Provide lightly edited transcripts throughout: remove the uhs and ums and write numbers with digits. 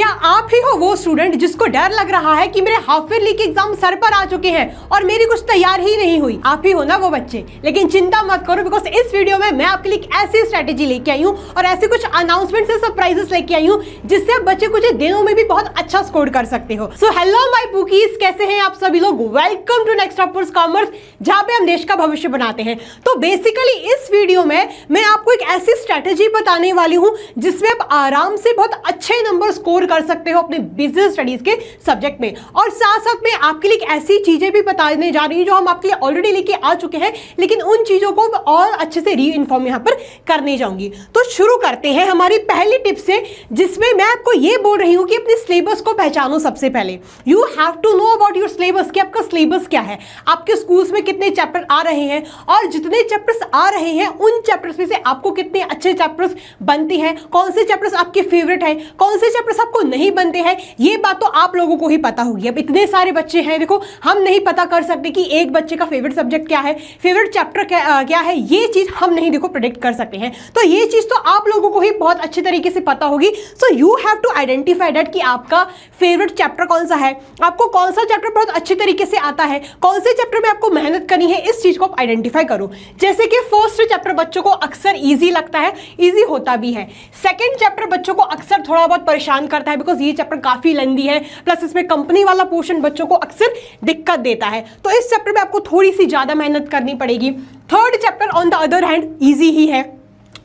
क्या आप ही हो वो स्टूडेंट जिसको डर लग रहा है कि मेरे हाफ ईयरली के एग्जाम सर पर आ चुके हैं और मेरी कुछ तैयार ही नहीं हुई? आप ही हो ना वो बच्चे। लेकिन चिंता मत करो, बिकॉज इस वीडियो में मैं आपके लिए एक ऐसी स्ट्रेटेजी लेके आई हूँ और ऐसे कुछ अनाउंसमेंट से सरप्राइजेस लेके आई हूँ जिससे आप बच्चे कुछ दिनों में भी बहुत अच्छा स्कोर कर सकते हो। सो हेलो माय बुकीज, कैसे हैं आप सभी लोग? Welcome to next upwards commerce, जहां पे हम देश का भविष्य बनाते हैं। तो बेसिकली इस वीडियो में मैं आपको एक ऐसी स्ट्रेटेजी बताने वाली हूँ जिसमें आप आराम से बहुत अच्छे नंबर स्कोर कर सकते हो अपने बिजनेस स्टडीज के सब्जेक्ट में। और साथ साथ में आपके लिए ऐसी चीजें भी बताने जा रही हूं जो हम आपके लिए ऑलरेडी लेके आ चुके हैं, लेकिन उन चीजों को और अच्छे से री इन्फॉर्म यहां पर करने जाऊंगी। तो शुरू करते हैं हमारी पहली टिप से, जिसमें मैं आपको यह बोल रही हूं कि अपने सिलेबस को पहचानो। सबसे पहले you have to know about your syllabus, कि आपका सिलेबस क्या है, आपके स्कूल्स में कितने चैप्टर आ रहे हैं और जितने चैप्टर्स आ रहे हैं उन चैप्टर्स में से आपको कितने अच्छे चैप्टर्स बनते हैं, कौन से चैप्टर्स आपके फेवरेट हैं, कौन से चैप्टर्स आपको नहीं बनते हैं। ये बात तो आप लोगों को ही पता होगी। अब इतने सारे बच्चे हैं, देखो हम नहीं पता कर सकते कि एक बच्चे का फेवरेट सब्जेक्ट क्या है, फेवरेट चैप्टर क्या है, ये चीज हम नहीं देखो प्रेडिक्ट कर सकते हैं। तो ये चीज तो आप लोगों को ही बहुत अच्छे तरीके से पता होगी। So you have to identify that कि आपका फेवरेट चैप्टर कौन सा है, आपको कौन सा चैप्टर बहुत अच्छे तरीके से आता है, कौन से चैप्टर में आपको मेहनत करनी है, इस चीज को आप आइडेंटिफाई करो। जैसे कि फर्स्ट चैप्टर बच्चों को अक्सर ईजी लगता है, ईजी होता भी है। सेकेंड चैप्टर बच्चों को अक्सर थोड़ा बहुत परेशान करता है, बिकॉज ये चैप्टर काफी लेंदी है, प्लस इसमें कंपनी वाला पोर्शन बच्चों को अक्सर दिक्कत देता है। तो इस चैप्टर में आपको थोड़ी सी ज्यादा मेहनत करनी पड़ेगी। Third chapter on the other hand easy ही है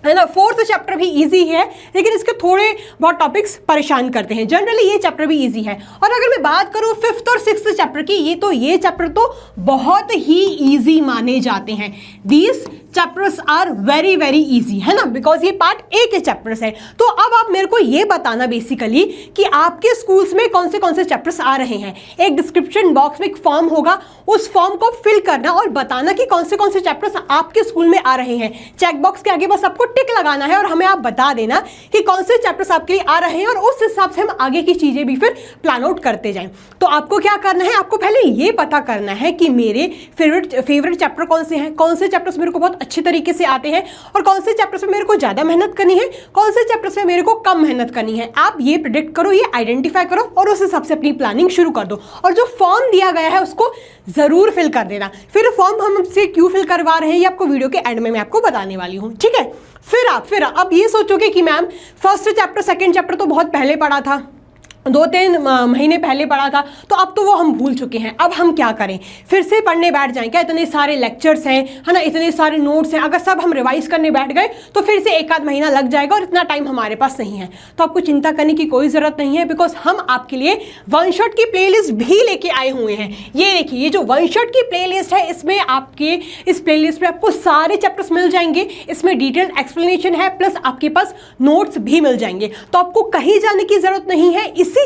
ना। फोर्थ चैप्टर भी इजी है, लेकिन इसके थोड़े बहुत टॉपिक्स परेशान करते हैं। जनरली ये चैप्टर भी इजी है। और अगर मैं बात करूं फिफ्थ और सिक्स्थ चैप्टर की, ये चैप्टर तो बहुत ही इजी माने जाते हैं। These chapters are very very easy, है ना, बिकॉज ये पार्ट ए के चैप्टर्स है। तो अब आप मेरे को ये बताना बेसिकली कि आपके स्कूल्स में कौन से चैप्टर्स आ रहे हैं। एक डिस्क्रिप्शन बॉक्स में एक फॉर्म होगा, उस फॉर्म को फिल करना और बताना कि कौन से चैप्टर्स आपके स्कूल में आ रहे हैं। चेक बॉक्स के आगे बस आपको टिक लगाना है और हमें आप बता देना कि कौन से चैप्टर्स आपके लिए आ रहे हैं, और उस हिसाब से हम आगे की चीजें भी फिर प्लान आउट करते जाएं। तो आपको क्या करना है, आपको पहले ये पता करना है कि मेरे फेवरेट चैप्टर कौन से हैं, कौन से चैप्टर्स मेरे को बहुत अच्छे तरीके से आते हैं और कौन से चैप्टर्स में मेरे को ज्यादा मेहनत करनी है, कौन से चैप्टर्स में मेरे को कम मेहनत करनी है। आप ये प्रेडिक्ट करो, ये आइडेंटिफाई करो और उस हिसाब से अपनी प्लानिंग शुरू कर दो। और जो फॉर्म दिया गया है उसको जरूर फिल कर देना। फिर फॉर्म हम आपसे क्यों फिल करवा रहे हैं ये आपको वीडियो के एंड में मैं आपको बताने वाली हूँ, ठीक है। फिर अब ये सोचोगे कि ma'am first chapter second chapter तो बहुत पहले पढ़ा था, 2-3 महीने पहले पढ़ा था, तो अब तो वो हम भूल चुके हैं, अब हम क्या करें, फिर से पढ़ने बैठ जाएं क्या? इतने सारे लेक्चर्स हैं, है ना, इतने सारे नोट्स हैं, अगर सब हम रिवाइज करने बैठ गए तो फिर से 1 आध महीना लग जाएगा और इतना टाइम हमारे पास नहीं है। तो आपको चिंता करने की कोई ज़रूरत नहीं है, बिकॉज हम आपके लिए वन शॉट की प्लेलिस्ट भी लेके आए हुए हैं। ये देखिए, ये जो वन शॉट की प्लेलिस्ट है, इसमें आपके इस प्लेलिस्ट में आपको सारे चैप्टर्स मिल जाएंगे, इसमें डिटेल्ड एक्सप्लेनेशन है, प्लस आपके पास नोट्स भी मिल जाएंगे। तो आपको कहीं जाने की जरूरत नहीं है, इसी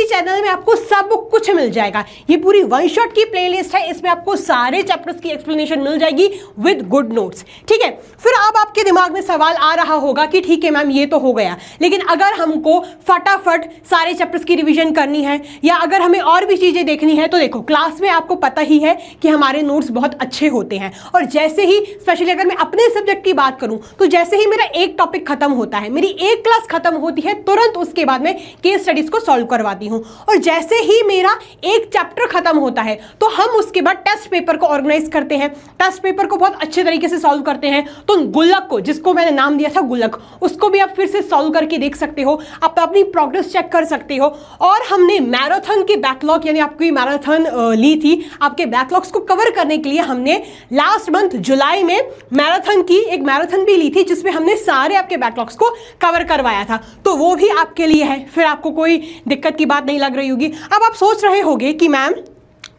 चैनल में आपको सब कुछ मिल जाएगा। ये पूरी वन शॉट की प्लेलिस्ट है, इसमें आपको सारे चैप्टर्स की एक्सप्लेनेशन मिल जाएगी विद गुड नोट्स, ठीक है। फिर अब आपके दिमाग में सवाल आ रहा होगा कि ठीक है मैम, ये तो हो गया, लेकिन अगर हमको फटाफट सारे चैप्टर्स की रिवीजन करनी है या अगर हमें और भी चीजें देखनी है, तो देखो क्लास में आपको पता ही है कि हमारे नोट्स बहुत अच्छे होते हैं। और जैसे ही, स्पेशली अगर मैं अपने सब्जेक्ट की बात करूं, तो जैसे ही मेरा एक टॉपिक खत्म होता है, मेरी एक क्लास खत्म होती है, तुरंत उसके बाद में केस स्टडीज को सॉल्व करवाती हूं। और जैसे ही मेरा एक चैप्टर खत्म होता है, तो हम उसके बाद टेस्ट पेपर को ऑर्गेनाइज करते हैं, टेस्ट पेपर को बहुत अच्छे तरीके से सॉल्व करते हैं। तो गुल्लक को, जिसको मैंने नाम दिया था गुल्लक, उसको भी आप फिर से सॉल्व करके देख सकते हो, आप अपनी प्रोग्रेस चेक कर सकते हो। और हमने मैराथन के बैकलॉग, यानी आपकी मैराथन ली थी, आपके बैकलॉग्स को कवर करने के लिए हमने लास्ट मंथ जुलाई में एक मैराथन भी ली थी, जिसमें हमने सारे आपके बैकलॉग्स को कवर करवाया था। तो वो भी आपके लिए है, फिर आपको कोई दिक्कत की बात नहीं लग रही होगी। अब आप सोच रहे होंगे कि मैम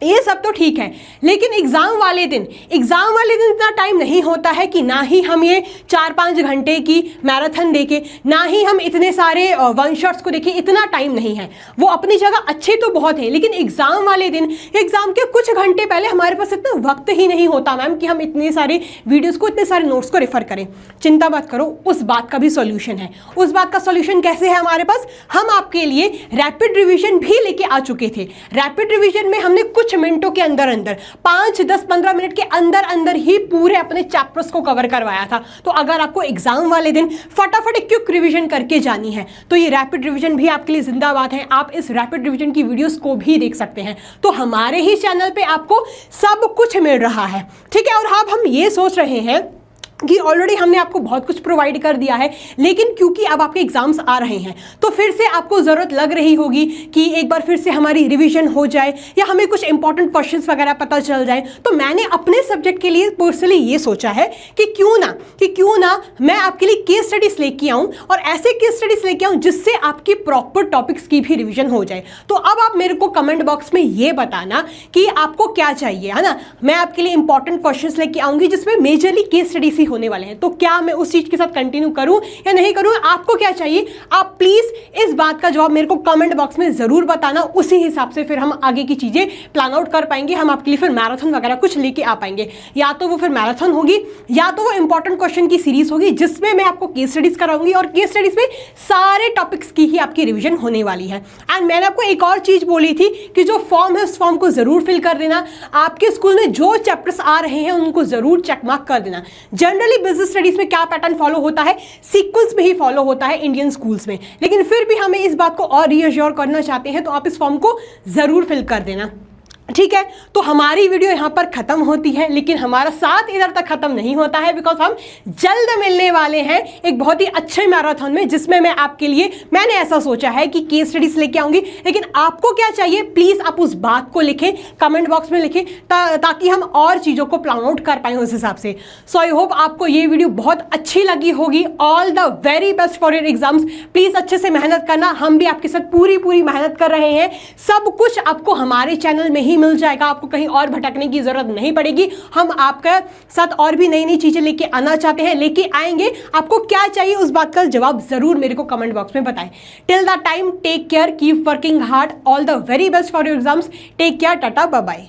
ये सब तो ठीक है, लेकिन एग्जाम वाले दिन इतना टाइम नहीं होता है कि ना ही हम ये 4-5 घंटे की मैराथन देखें, ना ही हम इतने सारे वन शॉट्स को देखें, इतना टाइम नहीं है। वो अपनी जगह अच्छे तो बहुत है, लेकिन एग्जाम वाले दिन, एग्जाम के कुछ घंटे पहले हमारे पास इतना वक्त ही नहीं होता मैम कि हम इतने सारे वीडियोस को, इतने सारे नोट्स को रेफर करें। चिंता मत करो, उस बात का भी सॉल्यूशन है। उस बात का सॉल्यूशन कैसे है हमारे पास? हम आपके लिए रैपिड रिविजन भी लेके आ चुके थे। रैपिड रिविजन में हमने कुछ कुछ मिनटों के अंदर अंदर 5, 10, 15 मिनट के अंदर अंदर ही पूरे अपने चैप्टर्स को कवर करवाया था। तो अगर आपको एग्जाम वाले दिन फटाफट एक क्विक रिवीजन करके जानी है तो ये रैपिड रिवीजन भी आपके लिए जिंदाबाद है। आप इस रैपिड रिवीजन की वीडियोस को भी देख सकते हैं। तो हमारे ही चैनल पे आपको सब कुछ मिल रहा है, ठीक है। और अब हम ये सोच रहे हैं कि ऑलरेडी हमने आपको बहुत कुछ प्रोवाइड कर दिया है, लेकिन क्योंकि अब आपके एग्जाम्स आ रहे हैं तो फिर से आपको ज़रूरत लग रही होगी कि एक बार फिर से हमारी रिवीजन हो जाए या हमें कुछ इंपॉर्टेंट क्वेश्चंस वगैरह पता चल जाए। तो मैंने अपने सब्जेक्ट के लिए पर्सनली ये सोचा है कि क्यों ना मैं आपके लिए केस स्टडीज लेके आऊँ और ऐसे केस स्टडीज लेके आऊँ जिससे आपकी प्रॉपर टॉपिक्स की भी रिविजन हो जाए। तो अब आप मेरे को कमेंट बॉक्स में ये बताना कि आपको क्या चाहिए, है ना। मैं आपके लिए इंपॉर्टेंट क्वेश्चंस लेके आऊँगी जिसमें मेजरली केस स्टडीज ही होने वाले हैं। तो क्या मैं उस चीज के साथ कंटिन्यू करूं या नहीं करूं, आपको क्या चाहिए, आप प्लीज इस बात का जवाब मेरे को कमेंट बॉक्स में जरूर बताना। उसी हिसाब से फिर हम आगे की चीजें प्लान आउट कर पाएंगे। हम आपके लिए फिर मैराथन वगैरह कुछ लेके आ पाएंगे, या तो वो फिर मैराथन होगी या तो वो इंपॉर्टेंट क्वेश्चन की सीरीज होगी जिसमें मैं आपको केस स्टडीज कराऊंगी और केस स्टडीज में सारे टॉपिक्स की ही आपकी रिविजन होने वाली है। एंड मैंने आपको एक और चीज बोली थी कि जो फॉर्म है उस फॉर्म को जरूर फिल कर देना। आपके स्कूल में जो चैप्टर्स आ रहे हैं उनको जरूर चेक मार्क कर देना। जनरली बिजनेस स्टडीज में क्या पैटर्न फॉलो होता है, सीक्वेंस में ही फॉलो होता है इंडियन स्कूल्स में, लेकिन फिर भी हमें इस बात को और रीअश्योर करना चाहते हैं तो आप इस फॉर्म को जरूर फिल कर देना, ठीक है। तो हमारी वीडियो यहाँ पर खत्म होती है, लेकिन हमारा साथ इधर तक खत्म नहीं होता है, बिकॉज हम जल्द मिलने वाले हैं एक बहुत ही अच्छे मैराथन में जिसमें मैं आपके लिए, मैंने ऐसा सोचा है कि केस स्टडीज लेके आऊंगी। लेकिन आपको क्या चाहिए प्लीज आप उस बात को लिखें, कमेंट बॉक्स में लिखें ताकि हम और चीजों को प्लान आउट कर पाए उस हिसाब से। सो आई होप आपको ये वीडियो बहुत अच्छी लगी होगी। All the very best for your exams. Please अच्छे से मेहनत करना, हम भी आपके साथ पूरी मेहनत कर रहे हैं। सब कुछ आपको हमारे चैनल में ही मिल जाएगा, आपको कहीं और भटकने की जरूरत नहीं पड़ेगी। हम आपके साथ और भी नई चीजें लेके आना चाहते हैं, लेके आएंगे। आपको क्या चाहिए उस बात का जवाब जरूर मेरे को कमेंट बॉक्स में बताएं। Till the time take care, keep working hard, all the very best for your exams. Take care, tata, bye bye.